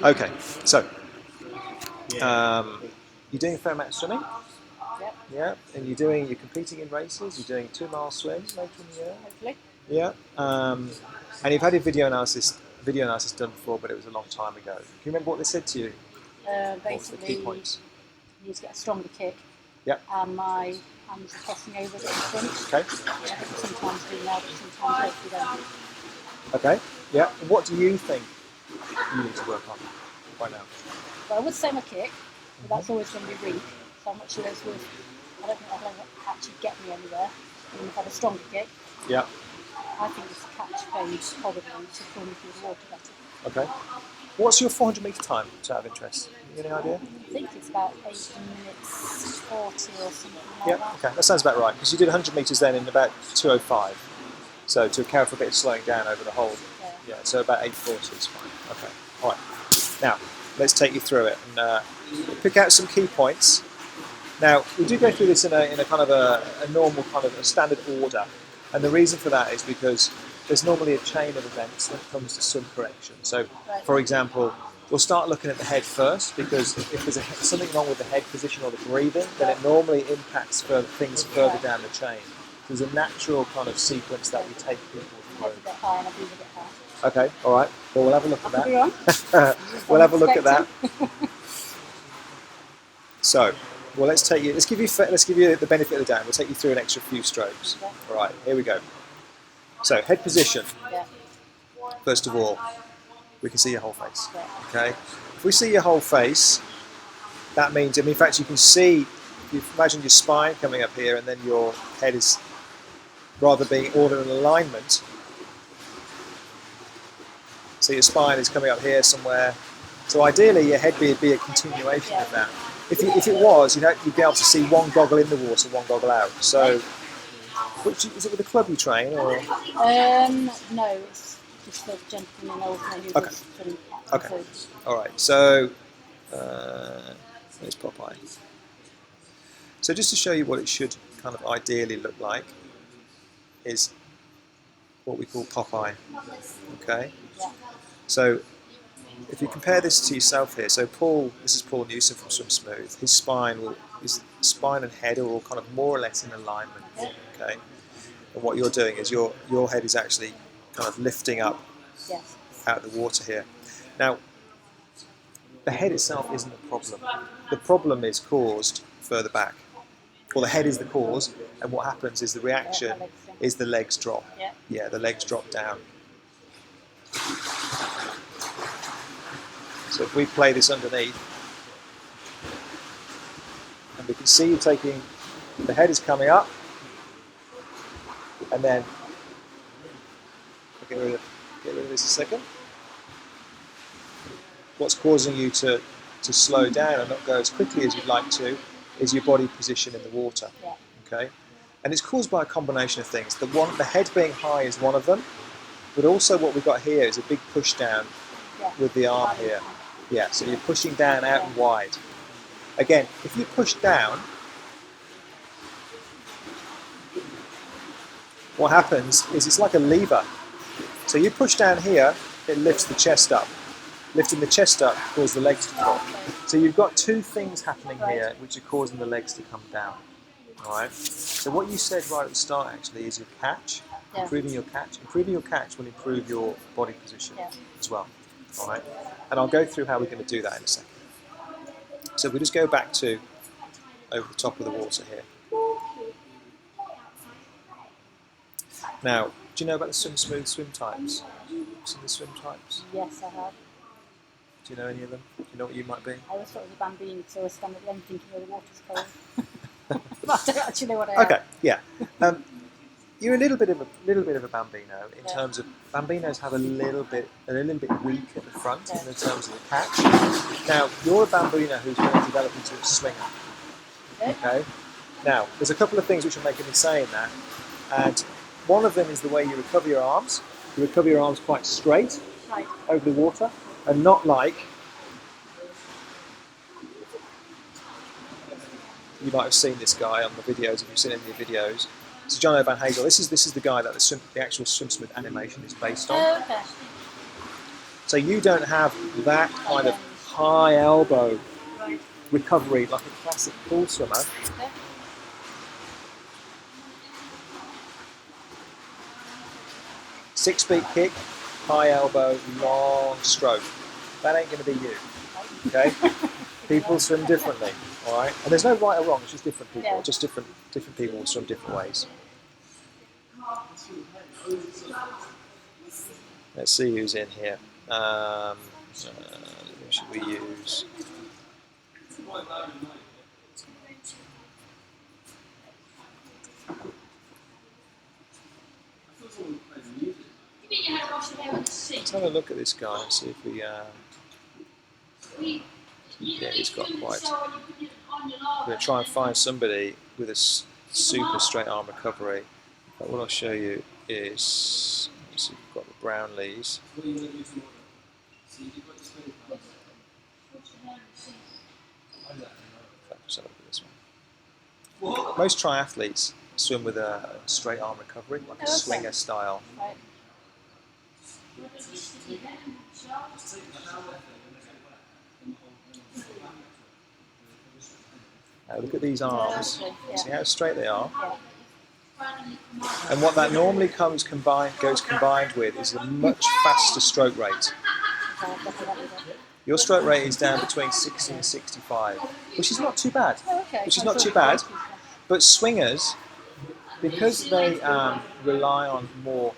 Okay, so you're doing a fair amount of swimming. Yep. Yeah, and you're competing in races. You're doing 2-mile swims later in the year. Hopefully. Yeah, and you've had a video analysis done before, but it was a long time ago. Can you remember what they said to you? What was the Basically, key points? you need to get a stronger kick. Yep. And my hands are crossing over at the front. Okay. I sometimes do now, but sometimes hopefully don't. Okay. Yeah. What do you think you need to work on right now? Well, I would say my kick, but that's always going to be weak. So I'm not sure it's worth. I don't think that'll actually get me anywhere. Even if I had a stronger kick. Yeah. I think it's catch phase probably to pull me through the water better. Okay. What's your 400-metre time, to have interest? Any idea? I think it's about 8 minutes 40 or something like Yeah. that. Okay. That sounds about right, because you did 100 metres then in about 2:05. So to account for a bit of slowing down over the whole. Yeah. So about 8:40 is fine. Okay. All right. Now let's take you through it and pick out some key points. Now we do go through this in a kind of a normal kind of a standard order, and the reason for that is because there's normally a chain of events when it comes to swim correction. So, for example, we'll start looking at the head first, because if there's something wrong with the head position or the breathing, then it normally impacts things further down the chain. So there's a natural kind of sequence that we take people through. Head's a bit high and I breathe a bit high. Okay, all right. Well, we'll have a look at I could be wrong. that. We'll have a look at that. So, well, let's give you the benefit of the doubt. We'll take you through an extra few strokes. Okay. All right, here we go. So, head position. Yeah. First of all, we can see your whole face. Yeah. Okay. If we see your whole face, that means, in fact, you can see. You imagine your spine coming up here, and then your head is rather being ordered in alignment. So your spine is coming up here somewhere. So ideally, your head would be a continuation of that. If it was, you'd be able to see one goggle in the water, one goggle out. So, is it with the club you train, or? No, it's just the gentleman who does film. Okay. All right. So, there's Popeye. So just to show you what it should kind of ideally look like, is what we call Popeye. Okay. Yeah. So if you compare this to yourself here, so this is Paul Newsom from Swim Smooth. His spine and head are all kind of more or less in alignment. Okay. And what you're doing is your head is actually kind of lifting up out of the water here. Now, the head itself isn't the problem. The problem is caused further back. Well, the head is the cause, and what happens is the reaction is the legs drop. Yeah, the legs drop down. So if we play this underneath, and we can see you taking, the head is coming up, and then, get rid of this a second. What's causing you to slow down and not go as quickly as you'd like to is your body position in the water. Okay, and it's caused by a combination of things. The head being high is one of them, but also what we've got here is a big push down with the arm here. Yeah, so you're pushing down out and wide. Again, if you push down, what happens is it's like a lever. So you push down here, it lifts the chest up. Lifting the chest up causes the legs to drop. So you've got two things happening here which are causing the legs to come down. All right. So what you said right at the start actually is your catch, improving your catch. Improving your catch will improve your body position as well. All right. And I'll go through how we're going to do that in a second. So we just go back to over the top of the water here. Now, do you know about the Swim Smooth swim types? Seen the swim types? Yes, I have. Do you know any of them? Do you know what you might be? I always thought it was a bambini, so I always stand at the end thinking, oh, the water's cold. But I don't actually know what I am. Okay, yeah. You're a little bit of a bambino in terms of bambinos have a little bit weak at the front in terms of the catch. Now you're a bambino who's going to develop into a swinger. Okay. Now there's a couple of things which are making me saying that, and one of them is the way you recover your arms. You recover your arms quite straight over the water, and not like you might have seen this guy on the videos if you've seen any of the videos. This is John O'Van Hazel. This is the guy that the actual Swim Smooth animation is based on. Oh, okay. So you don't have that kind of high elbow Right. recovery like a classic pool swimmer. Okay. 6 feet kick, high elbow, long stroke. That ain't going to be you. Okay? People swim differently, all right? And there's no right or wrong. It's just different people. Yeah. Just different people will swim different ways. Let's see who's in here. Who should we use? Let's have a look at this guy and see if we. Yeah, he's got quite. We're going to try and find somebody with a super straight arm recovery. But what I'll show you is. Let's see, we've got the Brownlees. Let's have a look at this one. Most triathletes swim with a straight arm recovery, like a swinger style. Right. Now look at these arms. Yeah. See how straight they are. Yeah. And what that normally goes combined with is a much faster stroke rate. Your stroke rate is down between 60 and 65, which is not too bad. Oh, okay. Which is not too bad. But swingers, because they rely on more,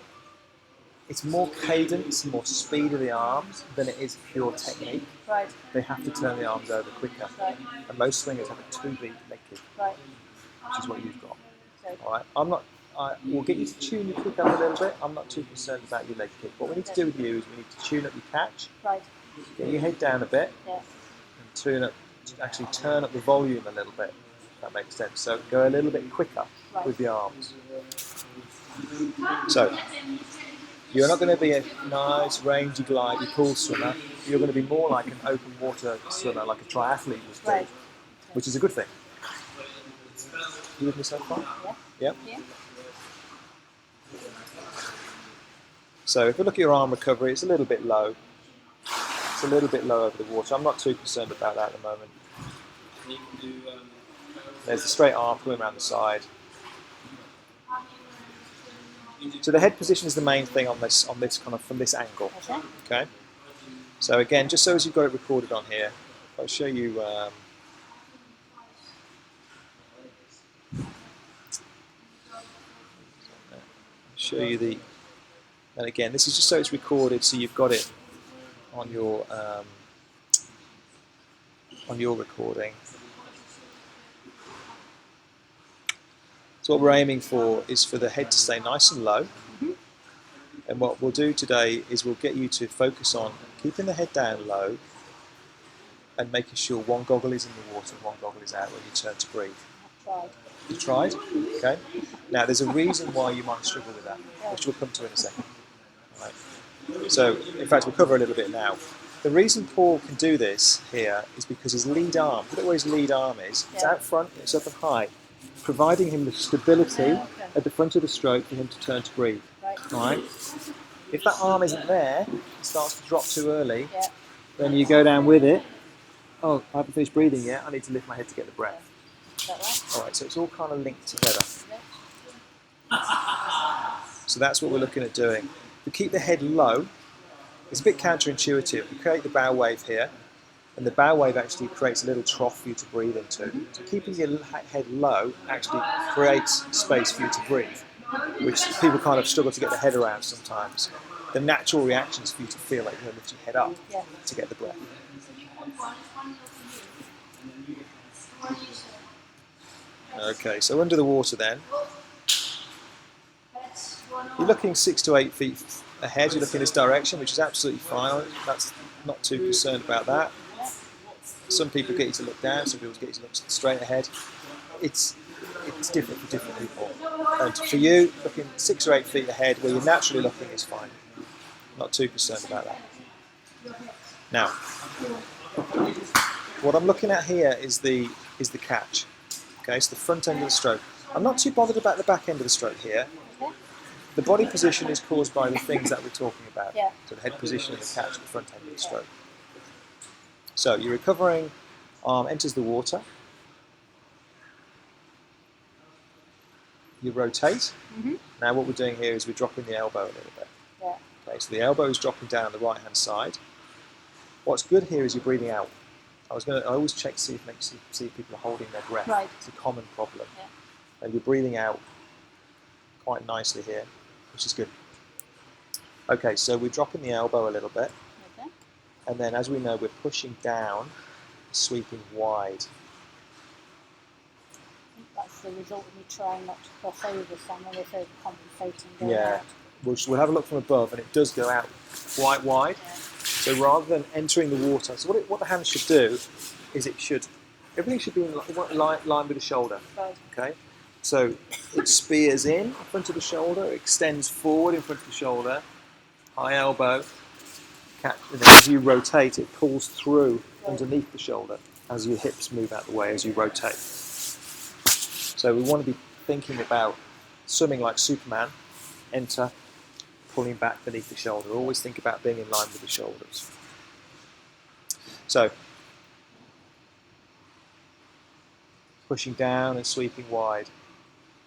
it's more cadence, more speed of the arms than it is pure technique. Right. They have to turn the arms over quicker. Right. And most swingers have a 2-beat leg kick, Right. which is what you've got. Okay. All right. We'll get you to tune your kick up a little bit. I'm not too concerned about your leg kick. What we need to do with you is we need to tune up your catch, Right. get your head down a bit, Yeah. and actually turn up the volume a little bit. If that makes sense. So go a little bit quicker with the arms. So you're not going to be a nice rangy glidey pool swimmer. You're going to be more like an open water swimmer, like a triathlete would be, Right. which is a good thing. You with me so far? Yeah. Yeah. Yeah. So if we look at your arm recovery, it's a little bit low. It's a little bit low over the water. I'm not too concerned about that at the moment. There's the straight arm coming around the side. So the head position is the main thing on this kind of from this angle. Okay. Okay. So again, just so as you've got it recorded on here, I'll show you. And again, this is just so it's recorded, so you've got it on your recording. So what we're aiming for is for the head to stay nice and low. And what we'll do today is we'll get you to focus on keeping the head down low and making sure one goggle is in the water and one goggle is out when you turn to breathe. Tried. You tried? Okay. Now there's a reason why you might struggle with that, which we'll come to in a second. All right. So in fact we'll cover a little bit now. The reason Paul can do this here is because his lead arm, look at where his lead arm is, it's out front, it's up and high, providing him the stability at the front of the stroke for him to turn to breathe. Right. All right. If that arm isn't there, it starts to drop too early, Yeah. then you go down with it. Oh, I haven't finished breathing yet, I need to lift my head to get the breath. Is that right? All right, so it's all kind of linked together. Yeah. So that's what we're looking at doing. We keep the head low. It's a bit counterintuitive. We create the bow wave here, and the bow wave actually creates a little trough for you to breathe into. So keeping your head low actually creates space for you to breathe, which people kind of struggle to get their head around sometimes. The natural reaction is for you to feel like you're going to lift your head up Yeah. to get the breath. Okay, so under the water then, you're looking 6 to 8 feet ahead, you're looking this direction, which is absolutely fine. That's not too concerned about that. Some people get you to look down, some people get you to look straight ahead. It's different for different people. And for you, looking 6 or 8 feet ahead, where you're naturally looking is fine. Not too concerned about that. Now, what I'm looking at here is the catch. Okay, so the front end of the stroke. I'm not too bothered about the back end of the stroke here. the body position is caused by the things that we're talking about. Yeah. So the head position and the catch at the front end of the stroke. So your recovering arm enters the water. You rotate. Mm-hmm. Now what we're doing here is we're dropping the elbow a little bit. Yeah. Okay, so the elbow is dropping down on the right hand side. What's good here is you're breathing out. I always check to see if people are holding their breath. Right. It's a common problem. Yeah. And you're breathing out quite nicely here, which is good. Okay, so we're dropping the elbow a little bit. Okay. And then as we know, we're pushing down, sweeping wide. I think that's the result of me trying not to cross over some of this overcompensating going Yeah. out. We'll have a look from above, and it does go out quite wide. Yeah. So rather than entering the water, so what the hand should do is everything should be in line with the shoulder. Right. Okay, so it spears in front of the shoulder, it extends forward in front of the shoulder, high elbow, catch, and then as you rotate, it pulls through underneath the shoulder as your hips move out the way as you rotate. So we want to be thinking about swimming like Superman, enter, pulling back beneath the shoulder. Always think about being in line with the shoulders. So, pushing down and sweeping wide.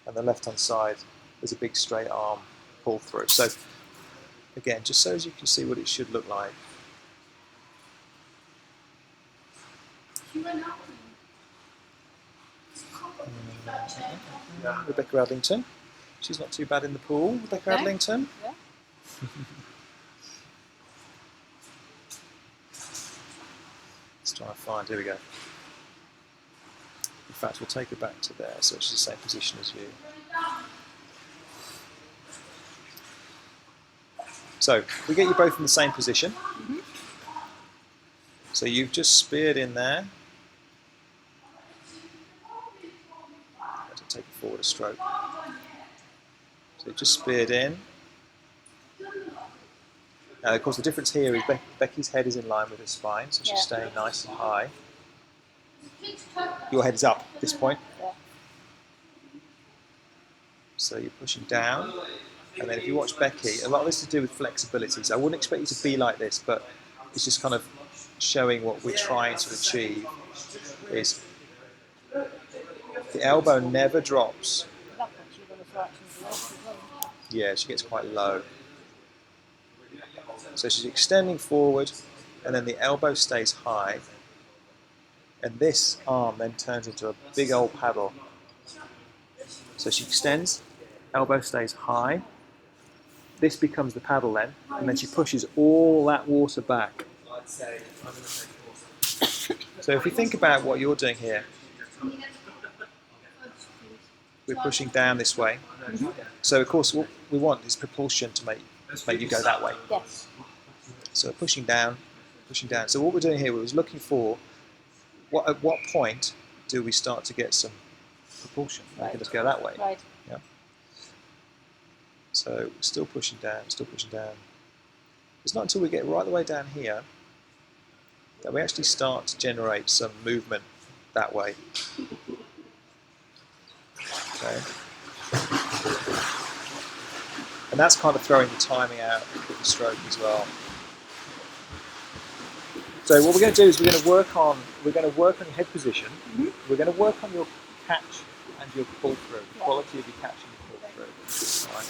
And the left-hand side, there's a big straight arm pull through. So, again, just so as you can see what it should look like. Rebecca Adlington. She's not too bad in the pool. Rebecca Okay. Adlington. Yeah. Let's try and find. Here we go. In fact, we'll take her back to there, so she's the same position as you. So we get you both in the same position. Mm-hmm. So you've just speared in there. To take it forward a stroke. So you've just speared in. Now, of course, the difference here is Becky's head is in line with her spine, so she's staying nice and high. Your head is up at this point. Yeah. So you're pushing down. And then if you watch Becky, a lot of this is to do with flexibility. So I wouldn't expect you to be like this, but it's just kind of showing what we're trying to achieve is the elbow never drops. That puts you on the fraction of the leg as well. Yeah, she gets quite low. So she's extending forward, and then the elbow stays high. And this arm then turns into a big old paddle. So she extends, elbow stays high. This becomes the paddle then, and then she pushes all that water back. So if we think about what you're doing here, we're pushing down this way. So of course what we want is propulsion to make you go that way. Yes. So pushing down, pushing down. So what we're doing here, we was looking for at what point do we start to get some propulsion? Right. Okay, let's go that way. Right. Yeah. So still pushing down, still pushing down. It's not until we get right the way down here that we actually start to generate some movement that way. Okay. And that's kind of throwing the timing out with the stroke as well. So what we're going to do is we're going to work on your head position. Mm-hmm. We're going to work on your catch and your pull through, the Yeah. quality of your catch and your pull through. All right.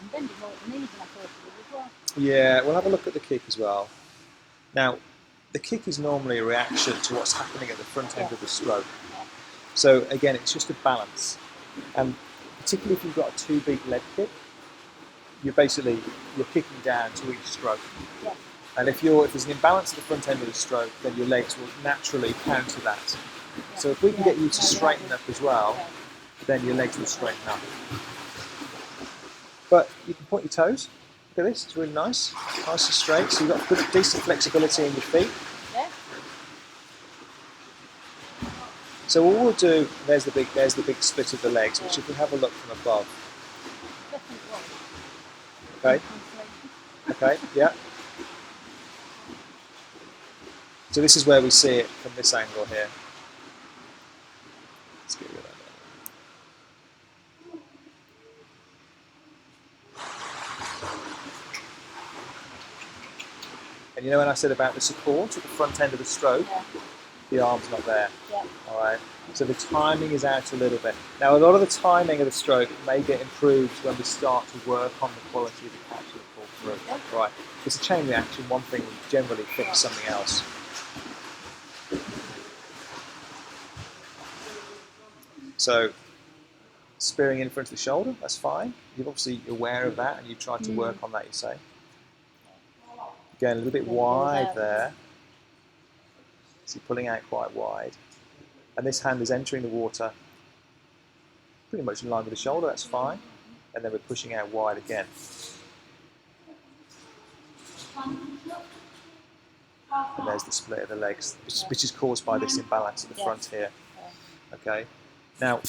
I'm bending more at the knees than I thought it would as well. Yeah, we'll have a look at the kick as well. Now, the kick is normally a reaction to what's happening at the front end of the stroke. Yeah. So again, it's just a balance. And particularly if you've got a too big leg kick, you're kicking down to each stroke. Yeah. And if there's an imbalance at the front end of the stroke, then your legs will naturally counter that. Yeah. So if we can get you to No, straighten yeah. up as well, Yeah. then your legs will straighten up. But you can point your toes. Look at this, it's really nice. Nice and straight. So you've got good, decent flexibility in your feet. Yeah. So what we'll do, there's the big split of the legs, which if we have a look from above. Definitely. Okay. Okay, yeah. So this is where we see it from this angle here. Let's get rid of that. You know when I said about the support at the front end of the stroke, Yeah. the arm's not there. Yeah. All right. So the timing is out a little bit. Now a lot of the timing of the stroke may get improved when we start to work on the quality of the catch that pull through. Yeah. Right. It's a chain reaction. One thing will generally fix something else. So spearing in front of the shoulder, that's fine. You're obviously aware of that and you tried to work on that, you say. Again, a little bit wide there. So you're pulling out quite wide. And this hand is entering the water pretty much in line with the shoulder, that's fine. And then we're pushing out wide again. And there's the split of the legs, which is caused by this imbalance at the front here. Okay. Now,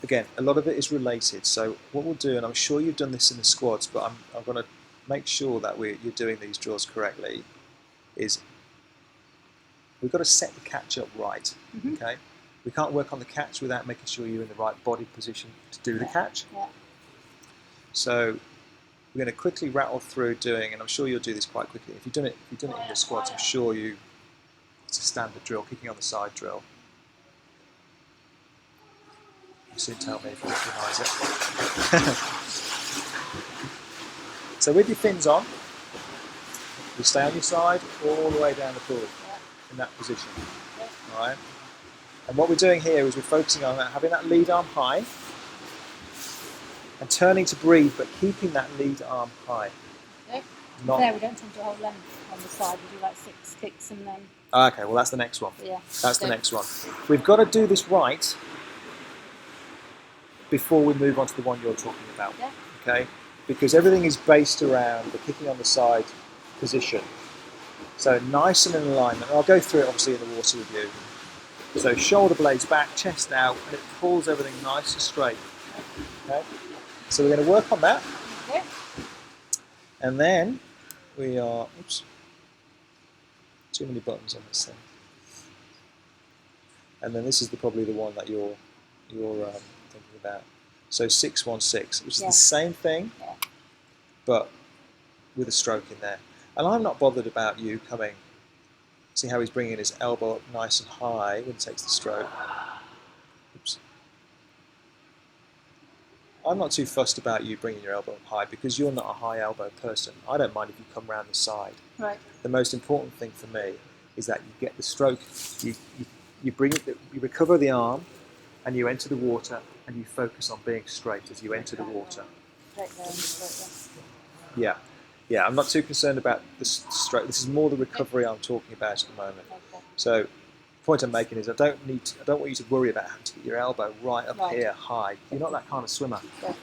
again, a lot of it is related. So what we'll do, and I'm sure you've done this in the squads, but I'm going to make sure that you're doing these drills correctly, is we've got to set the catch up right. Okay. We can't work on the catch without making sure you're in the right body position to do the catch. So we're going to quickly rattle through doing, and I'm sure you'll do this quite quickly. If you've done it in your squads, I'm sure it's a standard drill, kicking on the side drill. You soon tell me if you recognise it. So with your fins on, you stay on your side all the way down the pool in that position. All right. And what we're doing here is we're focusing on having that lead arm high and turning to breathe, but keeping that lead arm high. Okay. There, we don't tend to hold length on the side. We do like 6 kicks and then... Okay, well that's the next one. Yeah. That's the next one. We've got to do this right before we move on to the one you're talking about. Yeah. Okay? Because everything is based around the kicking on the side position. So nice and in alignment. I'll go through it obviously in the water with you. So shoulder blades back, chest out, and it pulls everything nice and straight. Okay? So we're going to work on that. Okay. And then we are, oops, too many buttons on this thing. And then this is probably the one that you're thinking about. So 6-1-6, which is the same thing, but with a stroke in there. And I'm not bothered about you coming. See how he's bringing his elbow up nice and high when he takes the stroke. Oops. I'm not too fussed about you bringing your elbow up high because you're not a high elbow person. I don't mind if you come round the side. Right. The most important thing for me is that you get the stroke, you bring it, you recover the arm, and you enter the water, and you focus on being straight as you enter the water. Straight there and straight there. Yeah. Yeah, I'm not too concerned about the stroke. This is more the recovery I'm talking about at the moment. Okay. So, the point I'm making is I don't want you to worry about having to get your elbow right up here high. You're not that kind of swimmer. Yeah.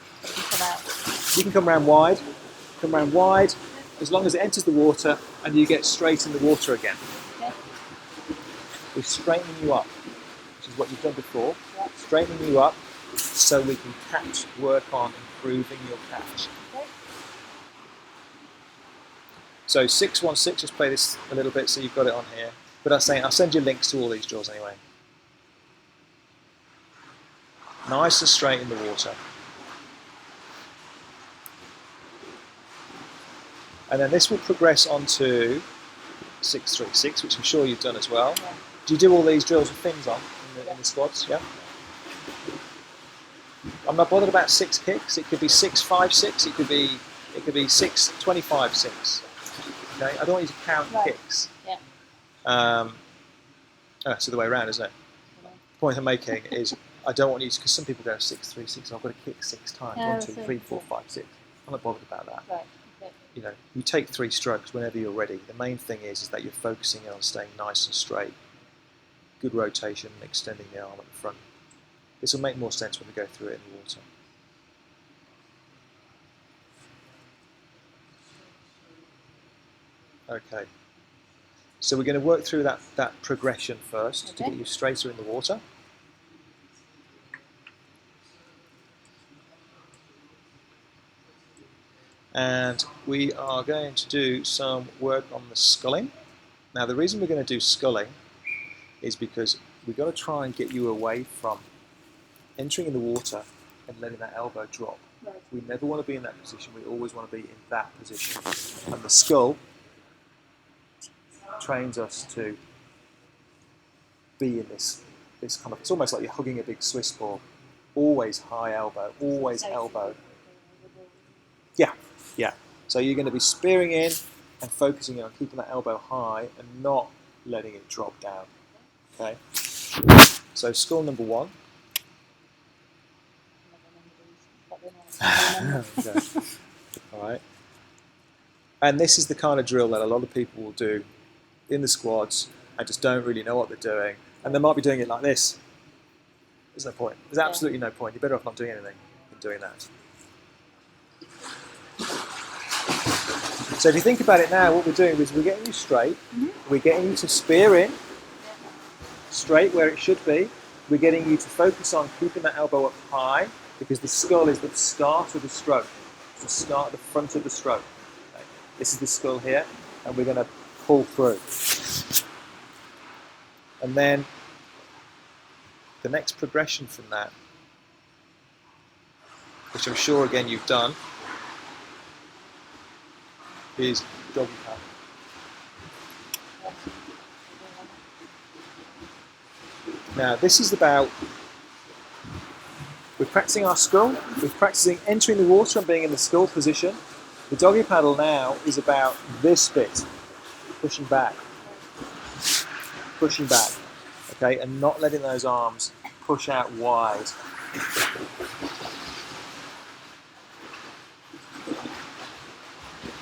You can come round wide. Come round wide as long as it enters the water and you get straight in the water again. Okay. We're straightening you up, which is what you've done before. Yeah. Straightening you up so we can work on improving your catch. Okay. So 6-1-6, let's play this a little bit so you've got it on here. But I'll send you links to all these drills anyway. Nice and straight in the water. And then this will progress on to 6-3-6, which I'm sure you've done as well. Yeah. Do you do all these drills with fins on in the squads? Yeah. I'm not bothered about 6 kicks. It could be 6-5-6. It could be 6-25-6. Okay. I don't want you to count kicks. Yeah. It's the other way around, isn't it? Yeah. The point I'm making is I don't want you to, because some people go 6-3-6. I've got to kick 6 times. Yeah, 1, 2, 3, 4, 5, 6. I'm not bothered about that. Right. Okay. You know, you take 3 strokes whenever you're ready. The main thing is that you're focusing on staying nice and straight. Good rotation and extending the arm at the front. This will make more sense when we go through it in the water. Okay. So we're going to work through that progression first to get you straighter in the water. And we are going to do some work on the sculling. Now the reason we're going to do sculling is because we've got to try and get you away from entering in the water and letting that elbow drop. Right. We never want to be in that position, we always want to be in that position. And the skull trains us to be in this kind of, it's almost like you're hugging a big Swiss ball. Always high elbow, always elbow. Yeah, yeah. So you're going to be spearing in and focusing on keeping that elbow high and not letting it drop down. Okay. So skill number 1. Okay. All right. And this is the kind of drill that a lot of people will do in the squads and just don't really know what they're doing. And they might be doing it like this. There's no point. There's absolutely no point. You're better off not doing anything than doing that. So if you think about it now, what we're doing is we're getting you straight. We're getting you to spear in, straight where it should be. We're getting you to focus on keeping that elbow up high, because the skull is the start of the stroke. It's the start, the front of the stroke. Okay. This is the skull here, and we're going to pull through. And then the next progression from that, which I'm sure again you've done, is doggy paddle. Now this is about, we're practicing our skull, we're practicing entering the water and being in the skull position. The doggy paddle now is about this bit, pushing back, okay, and not letting those arms push out wide.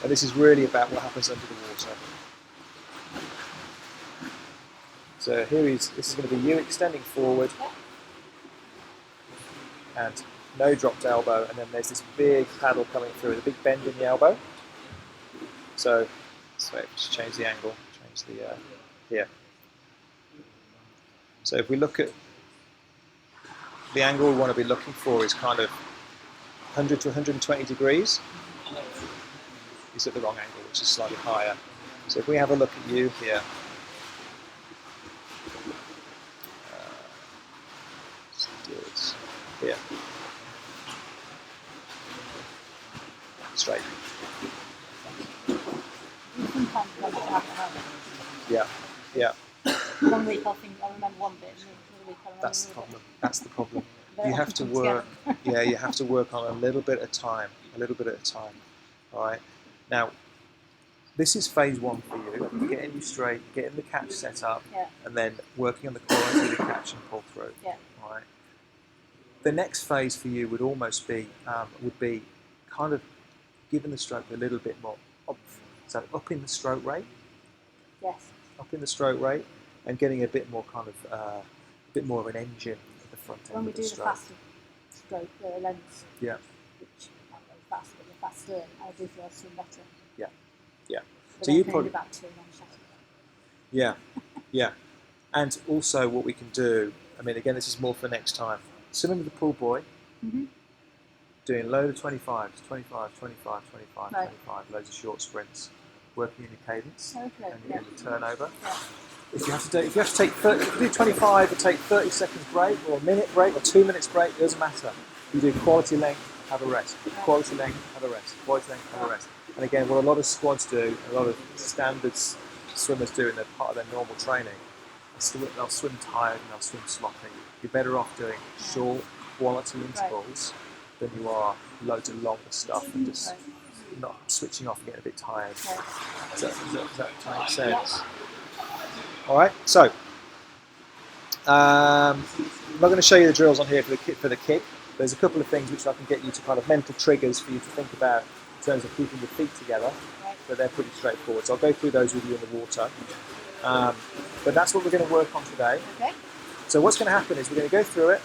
And this is really about what happens under the water. So this is going to be you extending forward, and no dropped elbow, and then there's this big paddle coming through, the big bend in the elbow. So just change the angle, change the here. So if we look at the angle we want to be looking for is kind of 100 to 120 degrees. It's at the wrong angle, which is slightly higher. So if we have a look at you here, here, straight. Yeah, yeah. One week I remember one bit, and the week I remember That's the another problem. That's the problem. Very You have often to come work. together. Yeah, you have to work on a little bit at a time. A little bit at a time. All right. Now, this is phase 1 for you. Getting you straight, getting the catch set up, and then working on the quality of the catch and pull through. Yeah. All right. The next phase for you would almost be kind of giving the stroke a little bit more oomph. So upping the stroke rate. Yes. Upping the stroke rate and getting a bit more kind of a bit more of an engine at the front end When we of the do stroke. the faster stroke lengths, Yeah. which I'm very fast, but the faster I do feel I swim better. Yeah. Yeah. But So then you can probably do back to and I'm shattered. Yeah, yeah. And also what we can do, I mean, again, this is more for next time. Swimming with the pool boy, doing a load of 25s, 25, 25, 25, Right. 25, loads of short sprints, working in your cadence Okay, and yeah. your turnover. Yeah. If you have to take 30, if you do 25 and take 30 seconds break, or a minute break, or 2 minutes break, it doesn't matter. You do quality length, have a rest. Quality length, have a rest. Quality length, have a rest. And again, what a lot of squads do, a lot of standards swimmers do in their part of their normal training, they'll swim tired and they'll swim sloppy. You're better off doing short, quality intervals than you are loads of longer stuff and just not switching off and getting a bit tired. Does that make sense? All right, so I'm not going to show you the drills on here for the kick. There's a couple of things which I can get you to kind of mental triggers for you to think about in terms of keeping your feet together, but they're pretty straightforward. So I'll go through those with you in the water. But that's what we're going to work on today. Okay. So what's going to happen is we're going to go through it.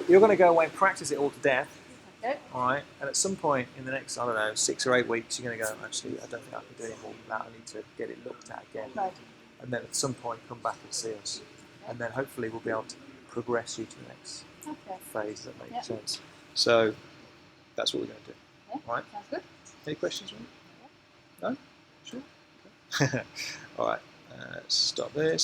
You're going to go away and practice it all to death. Okay. All right. And at some point in the next, 6 or 8 weeks, you're going to go, actually, I don't think I can do any more than that. I need to get it looked at again. Right. And then at some point, come back and see us. And then hopefully we'll be able to progress you to the next phase. That makes sense. So that's what we're going to do. Yeah. All right. Sounds good. Any questions? No? Sure? Okay. All right. Stop this.